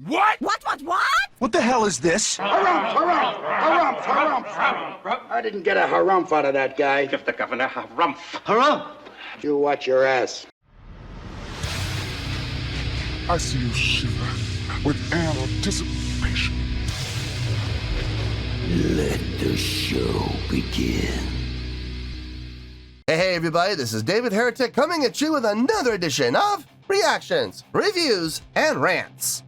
What? What? What the hell is this? Harumph. I didn't get a harumph out of that guy. Give the governor harumph. Harumph! You watch your ass. I see you shiver with anticipation. Let the show begin. Hey everybody, this is David Heretic coming at you with another edition of Reactions, Reviews, and Rants.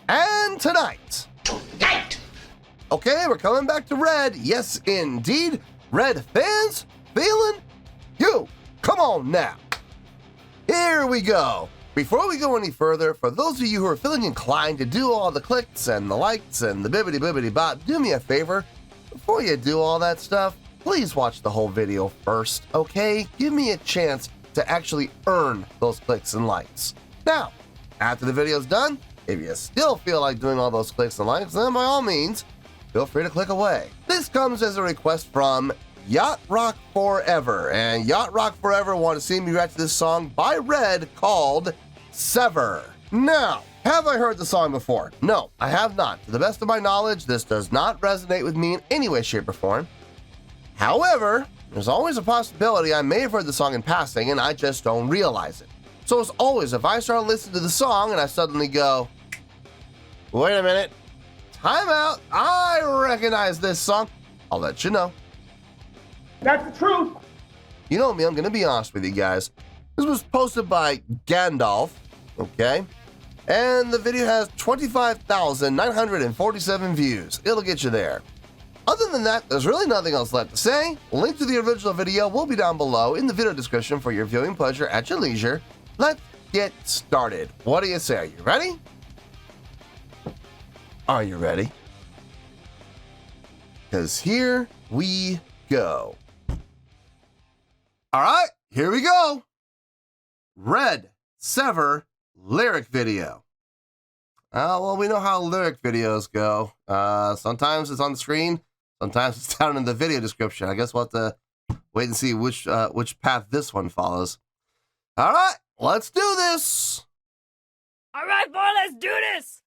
And tonight, okay, we're coming back to Red. Yes, indeed. Red Fans Feeling You. Come on now. Here we go. Before we go any further, for those of you who are feeling inclined to do all the clicks and the likes and the bibbity bop, do me a favor. Before you do all that stuff, please watch the whole video first, okay? Give me a chance to actually earn those clicks and likes. Now, after the video's done, if you still feel like doing all those clicks and likes, then by all means, feel free to click away. This comes as a request from Yacht Rock Forever, and Yacht Rock Forever want to see me react to this song by Red called Sever. Now, have I heard the song before? No, I have not. To the best of my knowledge, this does not resonate with me in any way, shape, or form. However, there's always a possibility I may have heard the song in passing and I just don't realize it. So as always, if I start listening to the song and I suddenly go, wait a minute, time out, I recognize this song, I'll let you know. That's the truth. You know me, I'm going to be honest with you guys. This was posted by Gandalf, okay? And the video has 25,947 views. It'll get you there. Other than that, there's really nothing else left to say. Link to the original video will be down below in the video description for your viewing pleasure at your leisure. Let's get started. What do you say? Are you ready? Are you ready? Because here we go. All right, here we go. Red Sever lyric video. Well, we know how lyric videos go. Sometimes it's on the screen. Sometimes it's down in the video description. I guess we'll have to wait and see which path this one follows. All right, let's do this. All right, boy, let's do this.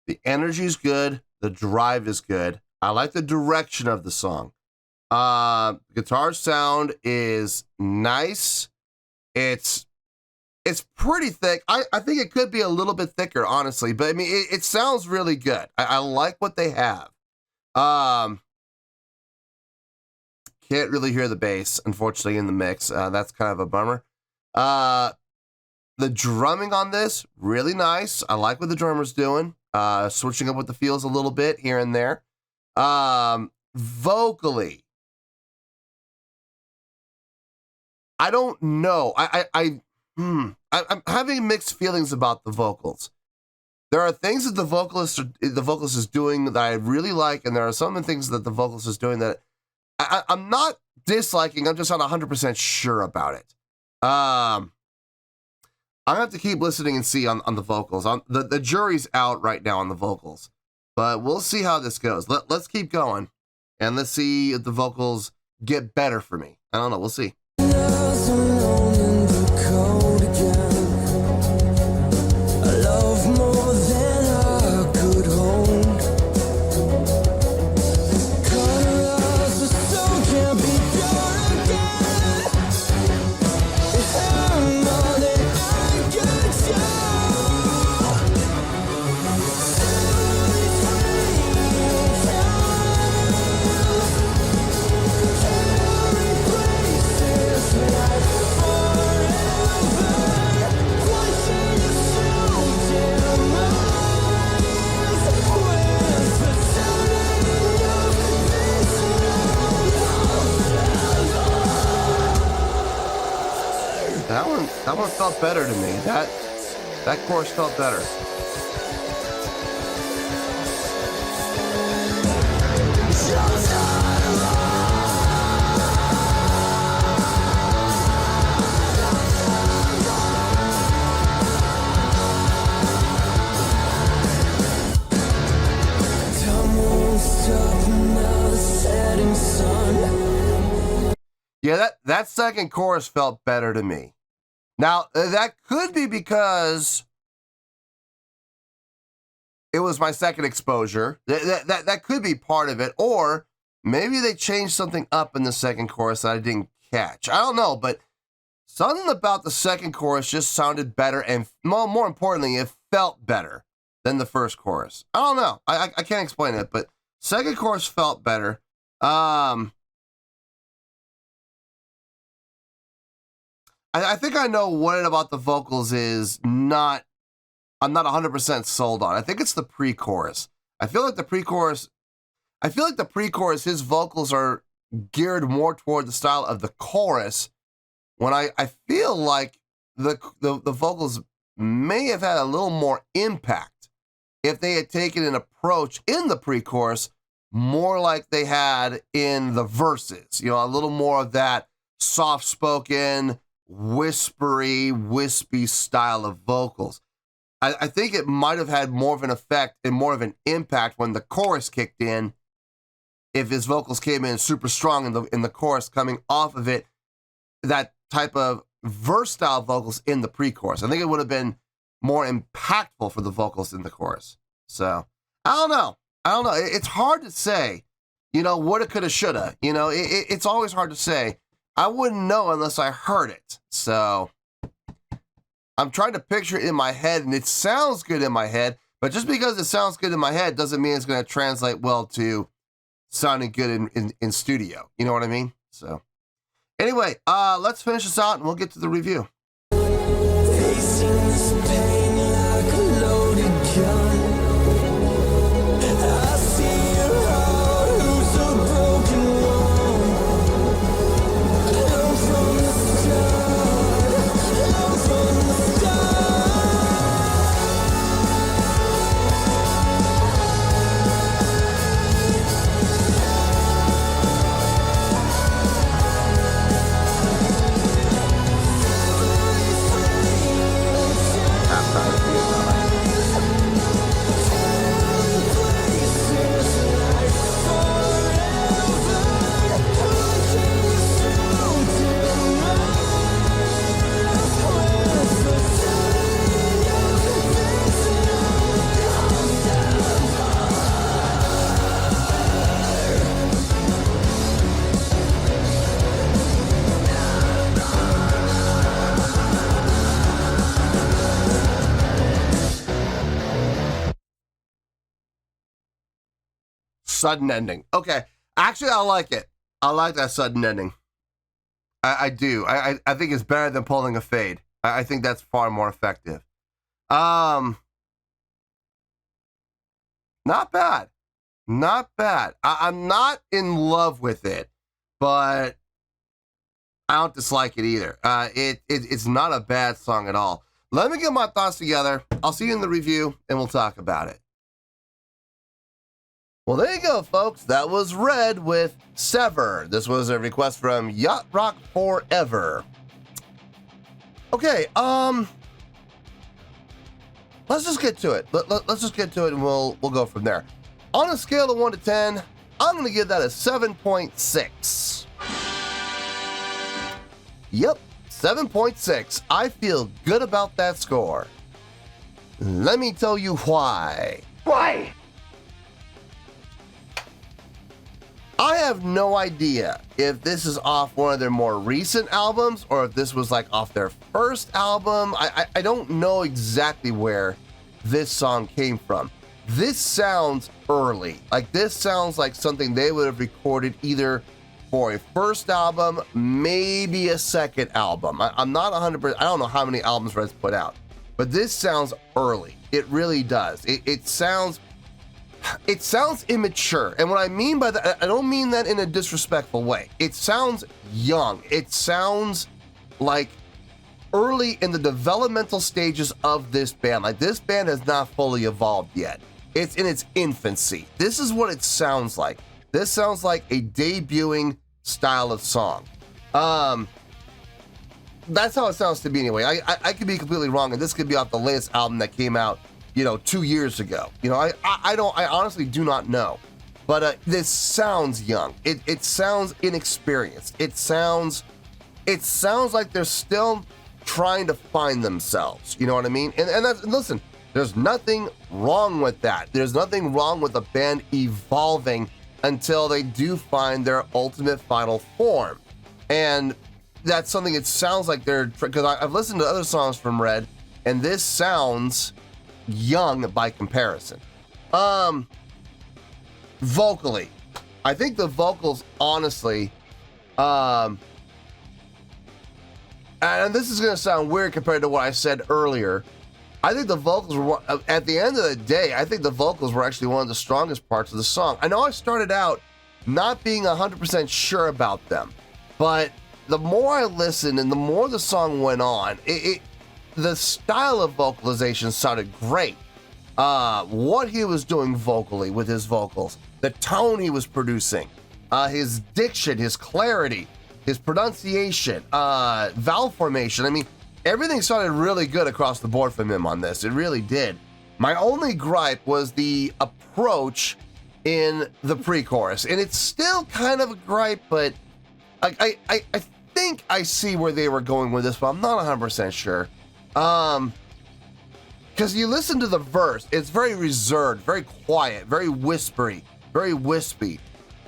The energy is good. The drive is good. I like the direction of the song. Guitar sound is nice. It's pretty thick. I think it could be a little bit thicker, honestly, but I mean, it sounds really good. I like what they have. Can't really hear the bass, unfortunately, in the mix. That's kind of a bummer. The drumming on this, really nice. I like what the drummer's doing. Switching up with the feels a little bit here and there. Vocally, I don't know. I'm having mixed feelings about the vocals. There are things that the vocalist is doing that I really like, and there are some things that the vocalist is doing that I'm not disliking. I'm just not 100% sure about it. I'm gonna have to keep listening and see on the vocals. The jury's out right now on the vocals, but we'll see how this goes. Let's keep going, and let's see if the vocals get better for me. I don't know. We'll see. That one felt better to me. That chorus felt better. Yeah, that second chorus felt better to me. Now, that could be because it was my second exposure. That could be part of it. Or maybe they changed something up in the second chorus that I didn't catch. I don't know, but something about the second chorus just sounded better, and more importantly, it felt better than the first chorus. I don't know. I can't explain it, but second chorus felt better. I think I know what it about the vocals is I'm not 100% sold on. I think it's the pre-chorus. I feel like the pre-chorus, his vocals are geared more toward the style of the chorus, when I feel like the vocals may have had a little more impact if they had taken an approach in the pre-chorus more like they had in the verses. You know, a little more of that soft-spoken, whispery, wispy style of vocals. I think it might have had more of an effect and more of an impact when the chorus kicked in, if his vocals came in super strong in the chorus, coming off of it, that type of verse style vocals in the pre-chorus. I think it would have been more impactful for the vocals in the chorus. So I don't know. It's hard to say, you know, woulda, coulda, shoulda. You know, it's always hard to say. I wouldn't know unless I heard it. So I'm trying to picture it in my head, and it sounds good in my head, but just because it sounds good in my head doesn't mean it's going to translate well to sounding good in studio. You know what I mean? So anyway, let's finish this out and we'll get to the review. Facing this pain like a loaded gun. I see your heart, who's a broken one. I'm from the start, I'm from the start. Sudden ending. Okay. Actually, I like it. I like that sudden ending. I do. I think it's better than pulling a fade. I think that's far more effective. Not bad. Not bad. I'm not in love with it, but I don't dislike it either. It's not a bad song at all. Let me get my thoughts together. I'll see you in the review, and we'll talk about it. Well, there you go, folks. That was Red with Sever. This was a request from Yacht Rock Forever. Okay, let's just get to it. Let's just get to it, and we'll go from there. On a scale of 1 to 10, I'm going to give that a 7.6. Yep, 7.6. I feel good about that score. Let me tell you why. Why? I have no idea if this is off one of their more recent albums or if this was like off their first album. I don't know exactly where this song came from. This sounds early. Like, this sounds like something they would have recorded either for a first album, maybe a second album. I'm not 100%. I don't know how many albums Red's put out, but this sounds early. It really does. It sounds immature. And what I mean by that, I don't mean that in a disrespectful way. It sounds young. It sounds like early in the developmental stages of this band. Like, this band has not fully evolved yet. It's in its infancy. This is what it sounds like. This sounds like a debuting style of song. That's how it sounds to me anyway. I could be completely wrong, and this could be off the latest album that came out, 2 years ago. I honestly do not know. But this sounds young. It sounds inexperienced. It sounds like they're still trying to find themselves. You know what I mean? And that's, listen, there's nothing wrong with that. There's nothing wrong with a band evolving until they do find their ultimate final form. And that's something it sounds like they're, because I've listened to other songs from Red, and this sounds young by comparison. Vocally, I think the vocals, honestly, and this is going to sound weird compared to what I said earlier, I think the vocals were, at the end of the day, I think the vocals were actually one of the strongest parts of the song. I know I started out not being 100% sure about them, but the more I listened and the more the song went on, the style of vocalization sounded great. What he was doing vocally with his vocals, the tone he was producing, his diction, his clarity, his pronunciation, vowel formation. I mean, everything sounded really good across the board from him on this. It really did. My only gripe was the approach in the pre-chorus, and it's still kind of a gripe, but I think I see where they were going with this, but I'm not 100% sure. Because you listen to the verse, it's very reserved, very quiet, very whispery, very wispy.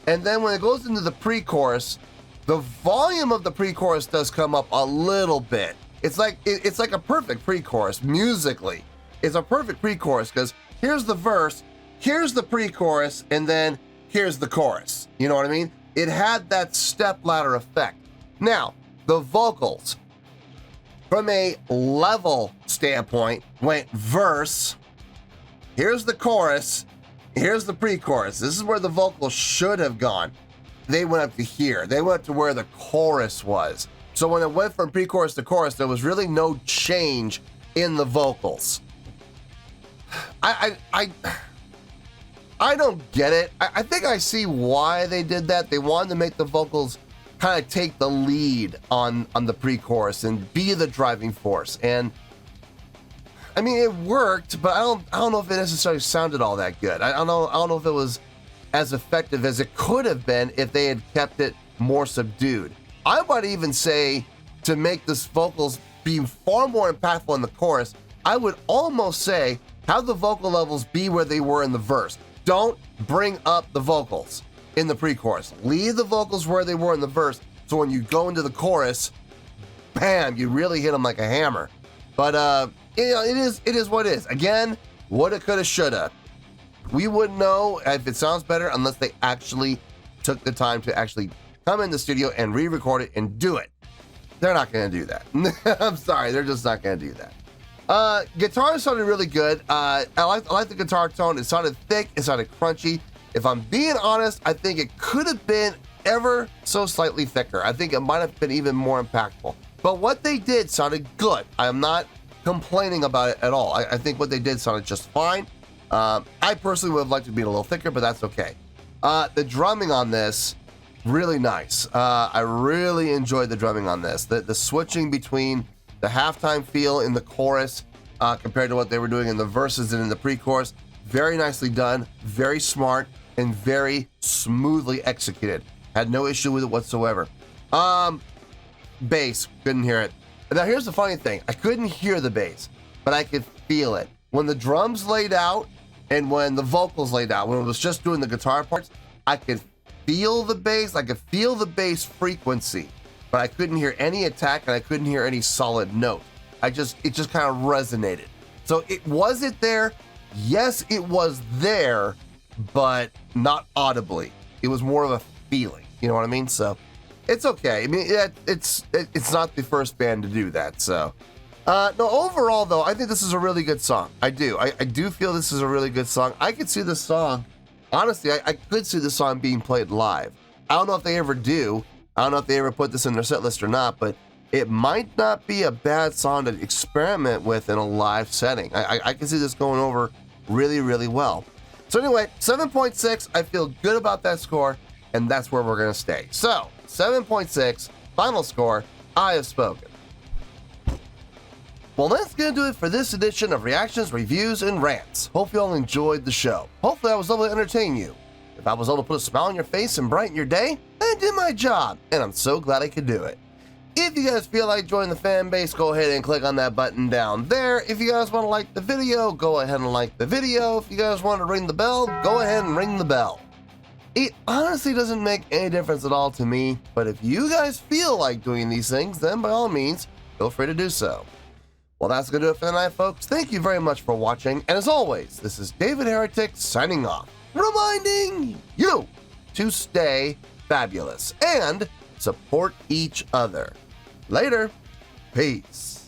And then when it goes into the pre-chorus, the volume of the pre-chorus does come up a little bit. It's like a perfect pre-chorus musically. It's a perfect pre-chorus because here's the verse, here's the pre-chorus, and then here's the chorus. You know what I mean? It had that step-ladder effect. Now, the vocals, from a level standpoint, went verse, here's the chorus, here's the pre-chorus. This is where the vocals should have gone. They went up to here. They went up to where the chorus was. So when it went from pre-chorus to chorus, there was really no change in the vocals. I don't get it. I think I see why they did that. They wanted to make the vocals kind of take the lead on the pre-chorus and be the driving force. And I mean, it worked, but I don't know if it necessarily sounded all that good. I don't know if it was as effective as it could have been if they had kept it more subdued. I might even say, to make this vocals be far more impactful in the chorus, I would almost say have the vocal levels be where they were in the verse. Don't bring up the vocals in the pre-chorus. Leave the vocals where they were in the verse, so when you go into the chorus, bam, you really hit them like a hammer. But it is what it is. Again, woulda, coulda, shoulda. We wouldn't know if it sounds better unless they actually took the time to actually come in the studio and re-record it and do it. They're not going to do that. I'm sorry, they're just not going to do that. Guitar sounded really good. I like the guitar tone. It sounded thick. It sounded crunchy. If I'm being honest, I think it could have been ever so slightly thicker. I think it might have been even more impactful. But what they did sounded good. I am not complaining about it at all. I think what they did sounded just fine. I personally would have liked it to be a little thicker, but that's okay. The drumming on this, really nice. I really enjoyed the drumming on this. The switching between the halftime feel in the chorus compared to what they were doing in the verses and in the pre-chorus, very nicely done, very smart, and very smoothly executed. Had no issue with it whatsoever. Bass, couldn't hear it. Now here's the funny thing, I couldn't hear the bass, but I could feel it. When the drums laid out and when the vocals laid out, when it was just doing the guitar parts, I could feel the bass, I could feel the bass frequency, but I couldn't hear any attack and I couldn't hear any solid note. It just kind of resonated. So was it there? Yes, it was there, but not audibly. It was more of a feeling, you know what I mean? So it's okay. I mean, it's not the first band to do that. So no, overall though, I think this is a really good song. I do feel this is a really good song. I could see this song, honestly, I could see this song being played live. I don't know if they ever do. I don't know if they ever put this in their set list or not, but it might not be a bad song to experiment with in a live setting. I can see this going over really, really well. So anyway, 7.6, I feel good about that score, and that's where we're gonna stay. So, 7.6, final score, I have spoken. Well, that's gonna do it for this edition of Reactions, Reviews, and Rants. Hope you all enjoyed the show. Hopefully I was able to entertain you. If I was able to put a smile on your face and brighten your day, I did my job, and I'm so glad I could do it. If you guys feel like joining the fan base, go ahead and click on that button down there. If you guys want to like the video, go ahead and like the video. If you guys want to ring the bell, go ahead and ring the bell. It honestly doesn't make any difference at all to me, but if you guys feel like doing these things, then by all means, feel free to do so. Well, that's going to do it for tonight, folks. Thank you very much for watching, and as always, this is David Heretic signing off, reminding you to stay fabulous and support each other. Later. Peace.